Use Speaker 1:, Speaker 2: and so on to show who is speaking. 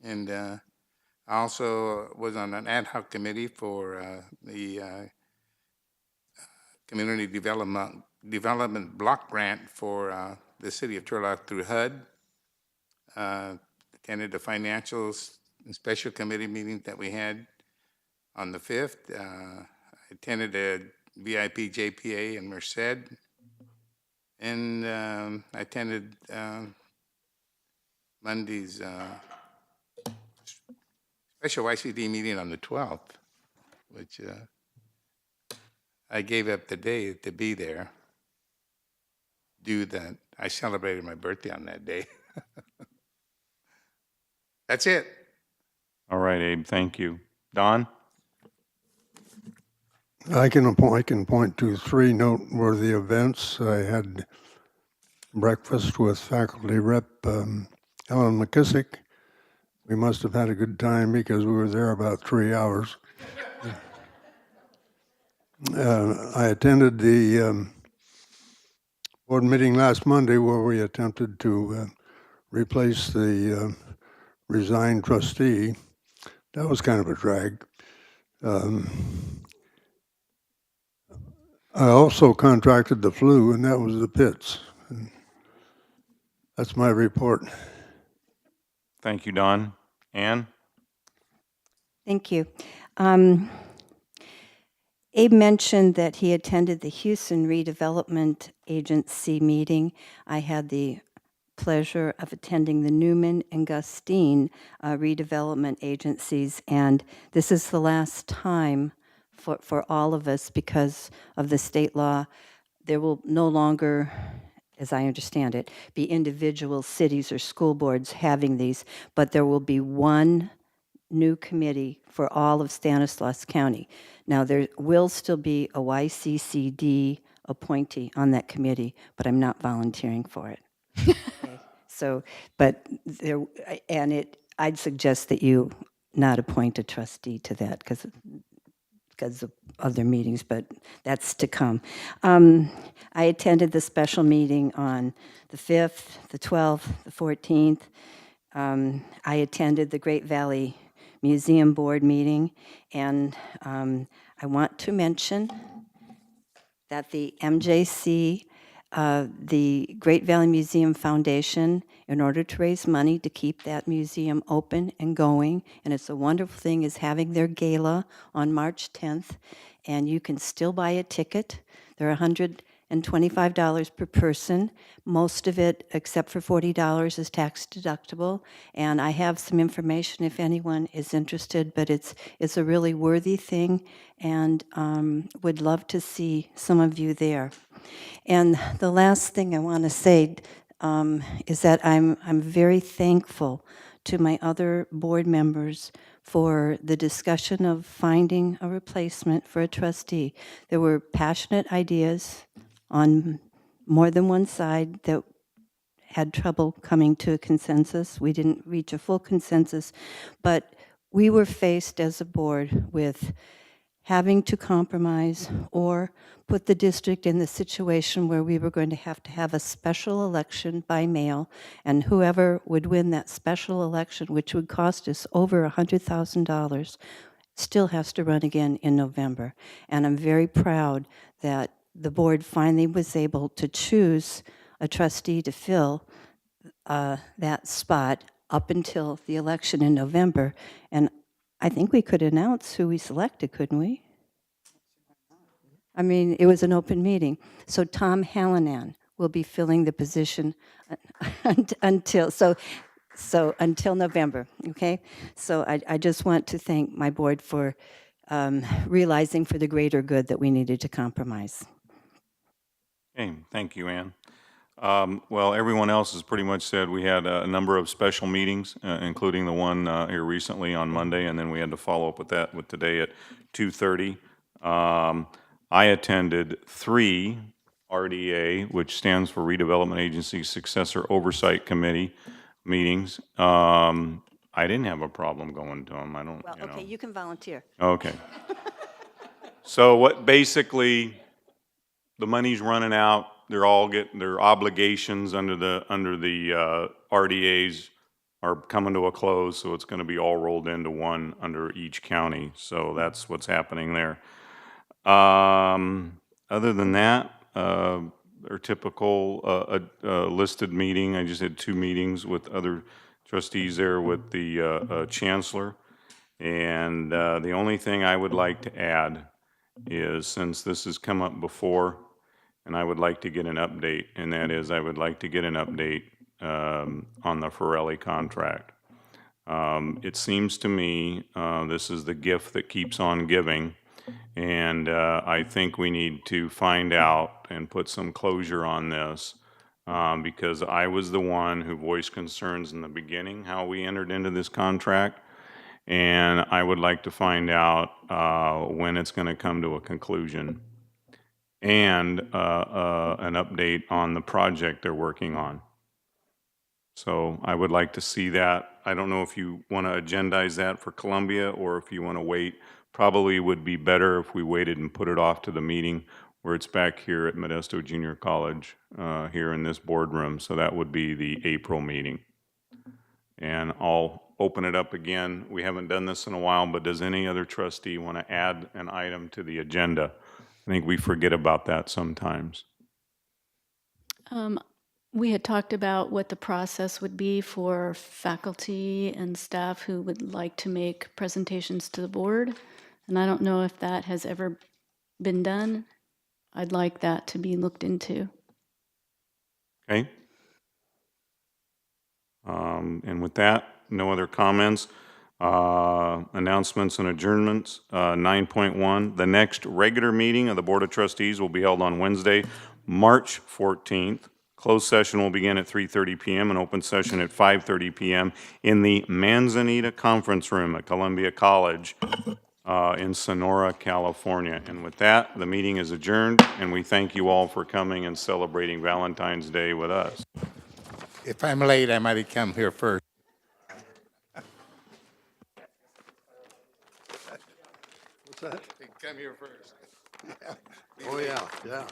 Speaker 1: And I also was on an ad hoc committee for the community development block grant for the city of Turlock through HUD. Attended the financials and special committee meeting that we had on the 5th. I attended a VIP JPA in Merced, and I attended Monday's special YCD meeting on the 12th, which I gave up the day to be there due that I celebrated my birthday on that day. That's it.
Speaker 2: All right, Abe, thank you. Don?
Speaker 3: I can point to 3 noteworthy events. I had breakfast with faculty rep Helen McKissick. We must have had a good time because we were there about 3 hours. I attended the board meeting last Monday where we attempted to replace the resigned trustee. That was kind of a drag. I also contracted the flu, and that was the pits. And that's my report.
Speaker 2: Thank you, Don. Ann?
Speaker 4: Thank you. Abe mentioned that he attended the Houston Redevelopment Agency meeting. I had the pleasure of attending the Newman and Gustine redevelopment agencies, and this is the last time for all of us because of the state law. There will no longer, as I understand it, be individual cities or school boards having these, but there will be one new committee for all of Stanislaus County. Now, there will still be a YCCD appointee on that committee, but I'm not volunteering for it. Okay. So, but there, I'd suggest that you not appoint a trustee to that because of other meetings, but that's to come. I attended the special meeting on the 5th, the 12th, the 14th. I attended the Great Valley Museum Board meeting, and I want to mention that the MJC, the Great Valley Museum Foundation, in order to raise money to keep that museum open and going, and it's a wonderful thing, is having their gala on March 10th, and you can still buy a ticket. They're $125 per person. Most of it, except for $40, is tax deductible. And I have some information if anyone is interested, but it's a really worthy thing, and would love to see some of you there. And the last thing I want to say is that I'm very thankful to my other board members for the discussion of finding a replacement for a trustee. There were passionate ideas on more than one side that had trouble coming to a consensus. We didn't reach a full consensus, but we were faced as a board with having to compromise or put the district in the situation where we were going to have a special election by mail, and whoever would win that special election, which would cost us over $100,000, still has to run again in November. And I'm very proud that the board finally was able to choose a trustee to fill that spot up until the election in November. And I think we could announce who we selected, couldn't we? I mean, it was an open meeting. So Tom Hallinan will be filling the position until November, okay? So I just want to thank my board for realizing for the greater good that we needed to compromise.
Speaker 2: Okay, thank you, Ann. Well, everyone else has pretty much said we had a number of special meetings, including the one here recently on Monday, and then we had to follow up with that with today at 2:30. I attended 3 RDA, which stands for Redevelopment Agency Successor Oversight Committee meetings. I didn't have a problem going to them. I don't,
Speaker 4: Well, okay, you can volunteer.
Speaker 2: Okay. So what basically, the money's running out. They're all getting their obligations under the RDA's are coming to a close, so it's going to be all rolled into one under each county. So that's what's happening there. Other than that, our typical listed meeting, I just had 2 meetings with other trustees there with the chancellor. And the only thing I would like to add is, since this has come up before, and I would like to get an update, and that is I would like to get an update on the Forelli contract. It seems to me this is the gift that keeps on giving, and I think we need to find out and put some closure on this, because I was the one who voiced concerns in the beginning how we entered into this contract, and I would like to find out when it's going to come to a conclusion, and an update on the project they're working on. So I would like to see that. I don't know if you want to agendize that for Columbia or if you want to wait. Probably would be better if we waited and put it off to the meeting where it's back here at Modesto Junior College, here in this boardroom. So that would be the April meeting. And I'll open it up again. We haven't done this in a while, but does any other trustee want to add an item to the agenda? I think we forget about that sometimes.
Speaker 5: We had talked about what the process would be for faculty and staff who would like to make presentations to the board. And I don't know if that has ever been done. I'd like that to be looked into.
Speaker 2: Okay? And with that, no other comments. Announcements and adjournments. 9.1, the next regular meeting of the Board of Trustees will be held on Wednesday, March 14th. Closed session will begin at 3:30 p.m. and open session at 5:30 p.m. in the Manzanita Conference Room at Columbia College in Sonora, California. And with that, the meeting is adjourned, and we thank you all for coming and celebrating Valentine's Day with us.
Speaker 1: If I'm late, I might have come here first.
Speaker 3: What's that?
Speaker 1: Come here first.
Speaker 3: Oh, yeah, yeah.